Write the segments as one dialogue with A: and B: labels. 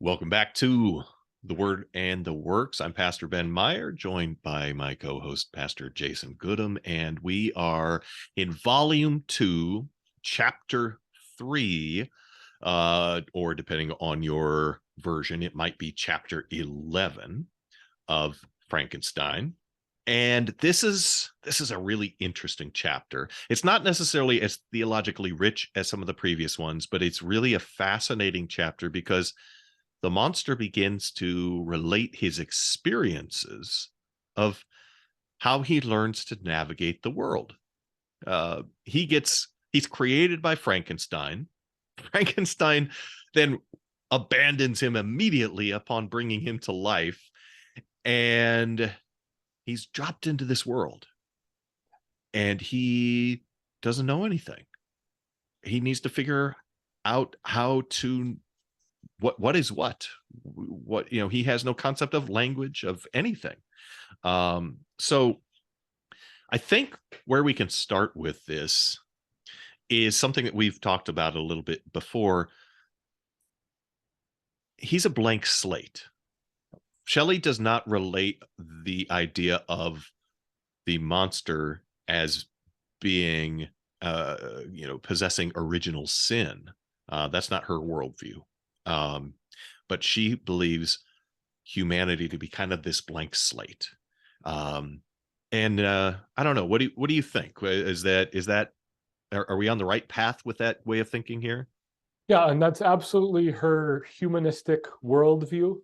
A: Welcome back to The Word and the Works. I'm Pastor Ben Meyer, joined by my co-host, Pastor Jason Goodham, and we are in Volume 2, Chapter 3, or depending on your version, it might be Chapter 11 of Frankenstein. And this is a really interesting chapter. It's not necessarily as theologically rich as some of the previous ones, but it's really a fascinating chapter because the monster begins to relate his experiences of how he learns to navigate the world. He's created by Frankenstein. Frankenstein then abandons him immediately upon bringing him to life, and he's dropped into this world, and he doesn't know anything. He needs to figure out how to what is what he has no concept of language, of anything. So I think where we can start with this is something that we've talked about a little bit before. He's a blank slate. Shelley does not relate the idea of the monster as being possessing original sin. That's not her worldview. But she believes humanity to be kind of this blank slate. And I don't know. What do you think? Are we on the right path with that way of thinking here?
B: Yeah, and that's absolutely her humanistic worldview.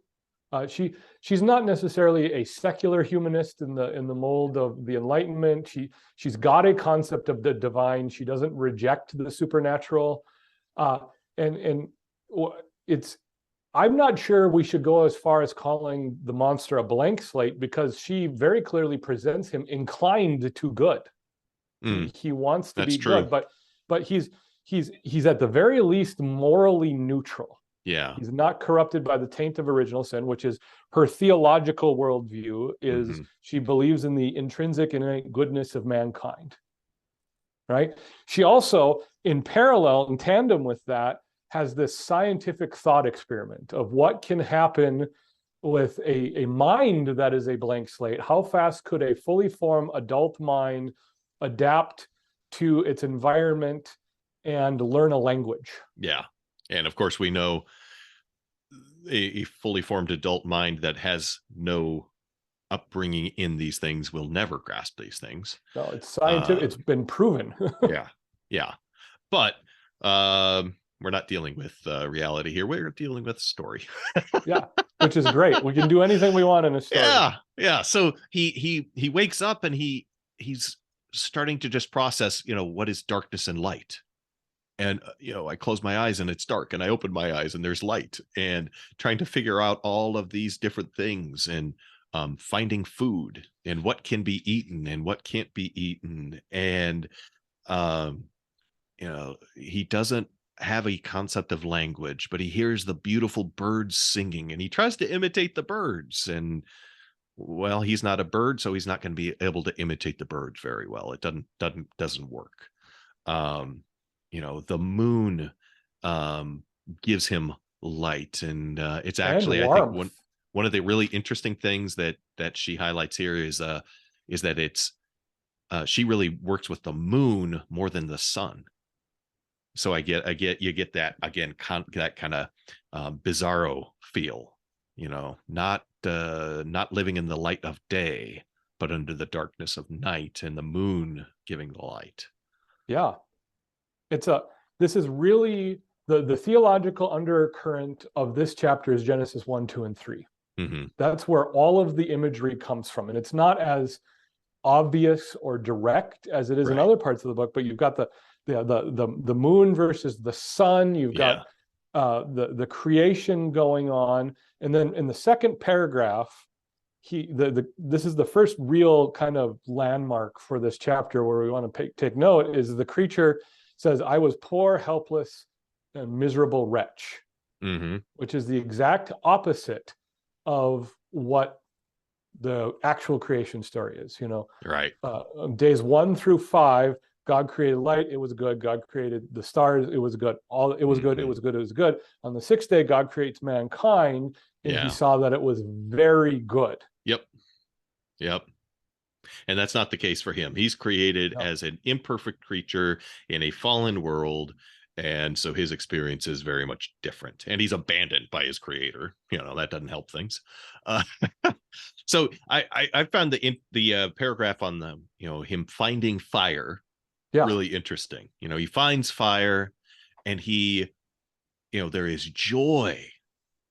B: She's not necessarily a secular humanist in the mold of the Enlightenment. She's got a concept of the divine. She doesn't reject the supernatural, and it's. I'm not sure we should go as far as calling the monster a blank slate, because she very clearly presents him inclined to good. He wants to be
A: true.
B: good, but he's at the very least morally neutral.
A: Yeah.
B: He's not corrupted by the taint of original sin, which is her theological worldview. Is she believes in the intrinsic innate goodness of mankind, right? She also, in parallel, in tandem with that, has this scientific thought experiment of what can happen with a mind that is a blank slate. How fast could a fully formed adult mind adapt to its environment and learn a language?
A: Yeah. And of course, we know a fully formed adult mind that has no upbringing in these things will never grasp these things.
B: No, it's scientific. It's been proven.
A: Yeah. But we're not dealing with reality here. We're dealing with story.
B: Yeah, which is great. We can do anything we want in a story.
A: Yeah. So he wakes up and he's starting to just process, what is darkness and light. And, I close my eyes and it's dark, and I open my eyes and there's light, and trying to figure out all of these different things, and finding food and what can be eaten and what can't be eaten. And, he doesn't have a concept of language, but he hears the beautiful birds singing, and he tries to imitate the birds. And, well, he's not a bird, so he's not going to be able to imitate the birds very well. It doesn't work. The moon gives him light, and it's actually, I think, one of the really interesting things that she highlights here is that it's she really works with the moon more than the sun. So you get that again, that kind of bizarro feel, not living in the light of day, but under the darkness of night, and the moon giving the light.
B: Yeah. This is really the theological undercurrent of this chapter is Genesis 1, 2, and 3. That's where all of the imagery comes from. And it's not as obvious or direct as it is in other parts of the book, but you've got the moon versus the sun. You've got the creation going on. And then in the second paragraph, this is the first real kind of landmark for this chapter where we want to take note, is the creature says, "I was poor, helpless, and miserable wretch," which is the exact opposite of what the actual creation story is.
A: Right.
B: Days 1 through 5, God created light, it was good. God created the stars, it was good. It was good, it was good, it was good. On the sixth day, God creates mankind, and he saw that it was very good.
A: Yep. And that's not the case for him. He's created as an imperfect creature in a fallen world. And so his experience is very much different. And he's abandoned by his creator. That doesn't help things. So I found the paragraph on him finding fire really interesting. He finds fire, and there is joy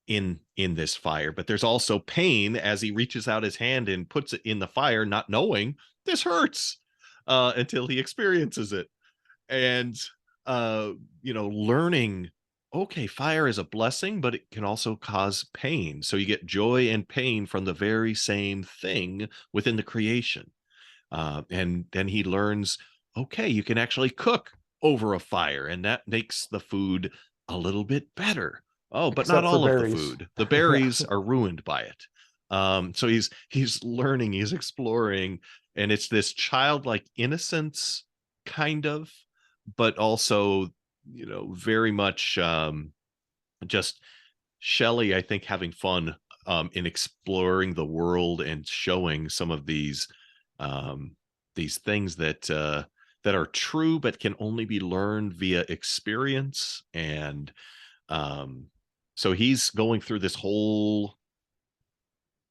A: in this fire, but there's also pain as he reaches out his hand and puts it in the fire, not knowing this hurts until he experiences it. And learning, okay, fire is a blessing, but it can also cause pain. So you get joy and pain from the very same thing within the creation. And then he learns, okay, you can actually cook over a fire, and that makes the food a little bit better. Oh, but not all of the food. The berries are ruined by it. So he's learning, he's exploring, and it's this childlike innocence, kind of, but also, very much just Shelley, I think, having fun in exploring the world and showing some of these things that are true, but can only be learned via experience. And so he's going through this whole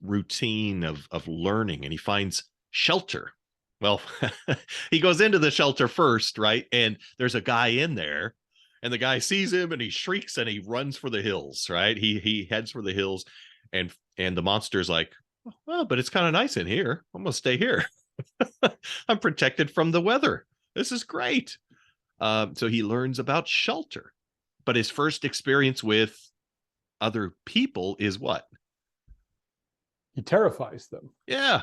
A: routine of learning, and he finds shelter. Well, he goes into the shelter first, right? And there's a guy in there, and the guy sees him, and he shrieks, and he runs for the hills, right? He heads for the hills, and the monster's like, well, but it's kind of nice in here. I'm gonna stay here. I'm protected from the weather. This is great. So he learns about shelter, but his first experience with other people is what?
B: He terrifies them.
A: Yeah.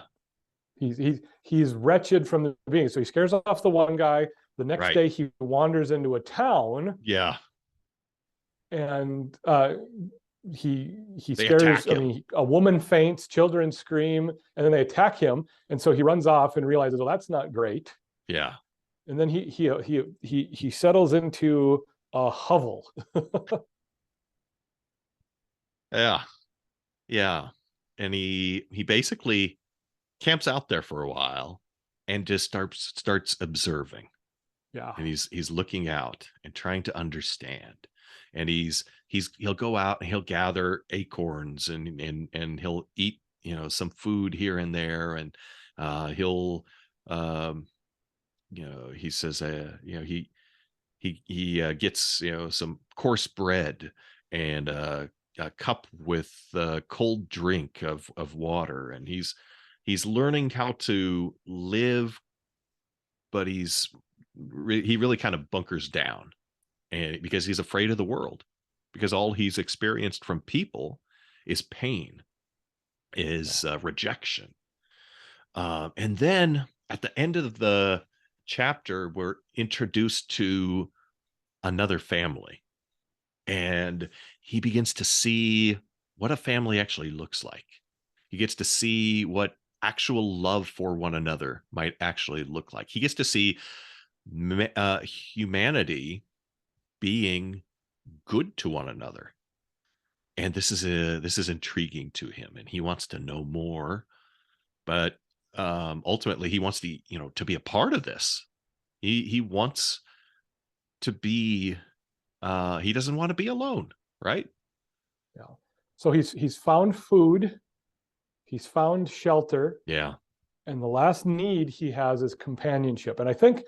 B: He's wretched from the beginning. So he scares off the one guy. The next day he wanders into a town.
A: Yeah.
B: And he scares, a woman faints, children scream, and then they attack him. And so he runs off and realizes, well, that's not great.
A: Yeah.
B: And then he settles into a hovel.
A: Yeah. And he basically camps out there for a while and just starts observing.
B: Yeah.
A: And he's looking out and trying to understand. And he'll go out and he'll gather acorns and he'll eat, some food here and there. And he'll he says he gets some coarse bread and a cup with cold drink of water, and he's learning how to live, but he really kind of bunkers down, and because he's afraid of the world, because all he's experienced from people is pain, is rejection. And then at the end of the chapter, we're introduced to another family, and he begins to see what a family actually looks like. He gets to see what actual love for one another might actually look like. He gets to see humanity being good to one another. And this is intriguing to him, and he wants to know more. But ultimately, he wants to be a part of this. He wants to be. He doesn't want to be alone, right?
B: Yeah. So he's found food, he's found shelter.
A: Yeah.
B: And the last need he has is companionship. And I think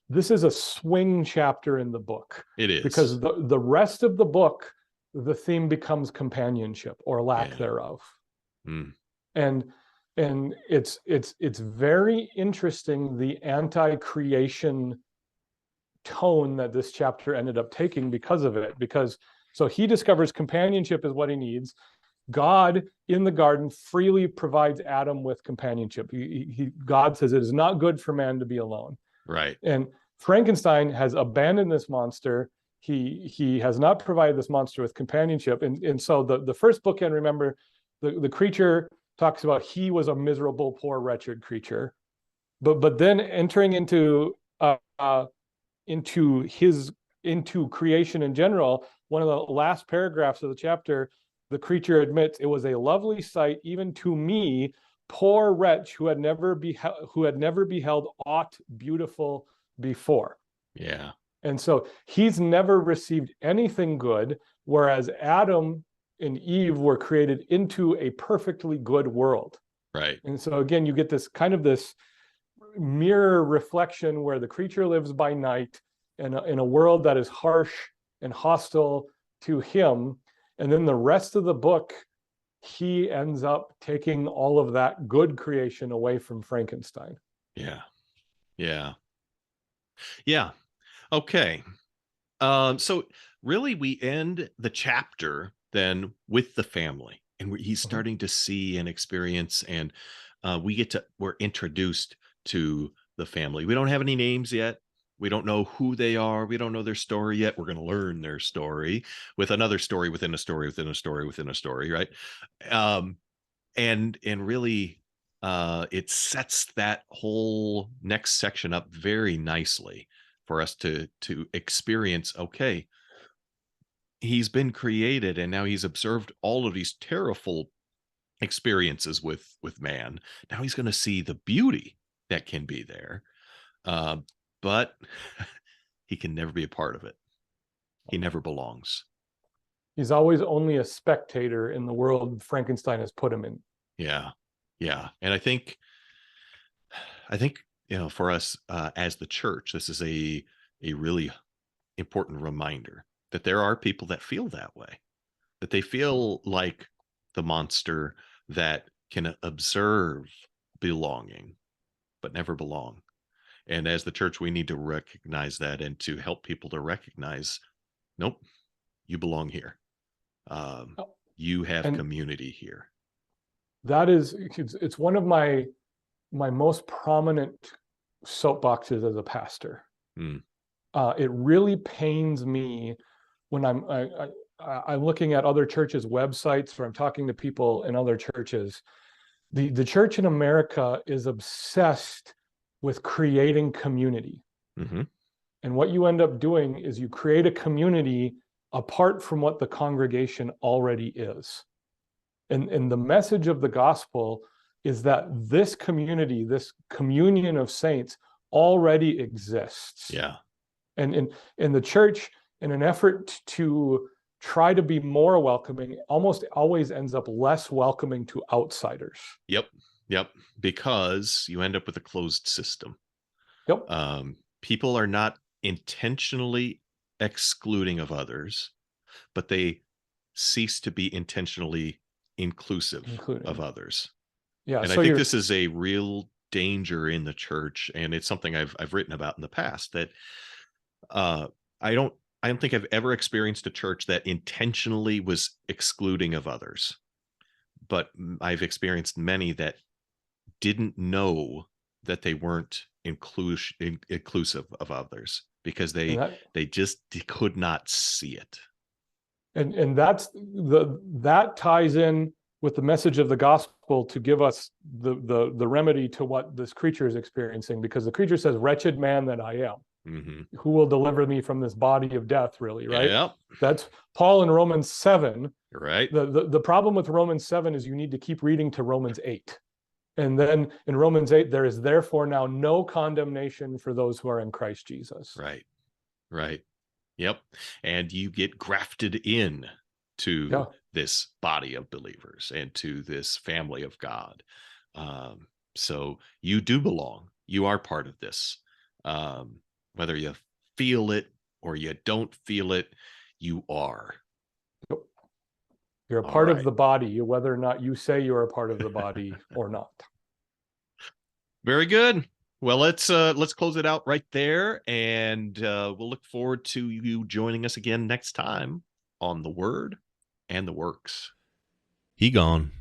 B: this is a swing chapter in the book.
A: It is.
B: Because the rest of the book, the theme becomes companionship or lack thereof.
A: Mm.
B: And it's very interesting, the anti-creation tone that this chapter ended up taking because of it. Because so he discovers companionship is what he needs. God in the garden freely provides Adam with companionship. God says it is not good for man to be alone.
A: Right.
B: And Frankenstein has abandoned this monster. He has not provided this monster with companionship. And so the first bookend, remember, the creature talks about he was a miserable, poor, wretched creature. But then entering into uh, uh, into creation in general, one of the last paragraphs of the chapter, the creature admits, it was a lovely sight even to me, poor wretch who had never beheld aught beautiful before.
A: Yeah.
B: And so he's never received anything good, whereas Adam and Eve were created into a perfectly good world.
A: Right.
B: And so again, you get this kind of this mirror reflection where the creature lives by night in a world that is harsh and hostile to him. And then the rest of the book, he ends up taking all of that good creation away from Frankenstein.
A: Yeah. Yeah. Yeah. Okay. So really we end the chapter then with the family, and he's starting to see and experience, and we're introduced to the family. We don't have any names yet. We don't know who they are. We don't know their story yet. We're going to learn their story with another story within a story within a story within a story, right? And really it sets that whole next section up very nicely for us to experience. Okay, he's been created, and now he's observed all of these terrible experiences with man. Now he's going to see the beauty that can be there, but he can never be a part of it. He never belongs.
B: He's always only a spectator in the world Frankenstein has put him in.
A: Yeah. And I think for us as the church, this is a really important reminder that there are people that feel that way, that they feel like the monster that can observe belonging but never belong. And as the church, we need to recognize that, and to help people to recognize, nope, you belong here. You have community here.
B: That is, it's one of my most prominent soapboxes as a pastor. It really pains me when I'm looking at other churches' websites, or I'm talking to people in other churches. The church in America is obsessed with creating community. And what you end up doing is you create a community apart from what the congregation already is. And the message of the gospel is that this community, this communion of saints, already exists.
A: Yeah.
B: And in the church, in an effort to try to be more welcoming, almost always ends up less welcoming to outsiders.
A: Yep. Because you end up with a closed system.
B: Yep.
A: People are not intentionally excluding of others, but they cease to be intentionally inclusive of others.
B: Yeah.
A: And so I think this is a real danger in the church, and it's something I've written about in the past, that I don't think I've ever experienced a church that intentionally was excluding of others, but I've experienced many that didn't know that they weren't inclusive of others, because they just could not see it.
B: And that ties in with the message of the gospel to give us the remedy to what this creature is experiencing, because the creature says, "Wretched man that I am, who will deliver me from this body of death?" Really, right?
A: Yep.
B: That's Paul in Romans 7.
A: Right.
B: The problem with Romans 7 is you need to keep reading to Romans 8. And then in Romans 8, there is therefore now no condemnation for those who are in Christ Jesus.
A: Right. Yep. And you get grafted in to this body of believers and to this family of God. So you do belong. You are part of this. Whether you feel it or you don't feel it, you are.
B: You're a part of the body, whether or not you say you're a part of the body or not.
A: Very good. Well, let's close it out right there, and we'll look forward to you joining us again next time on The Word and the Works. He gone.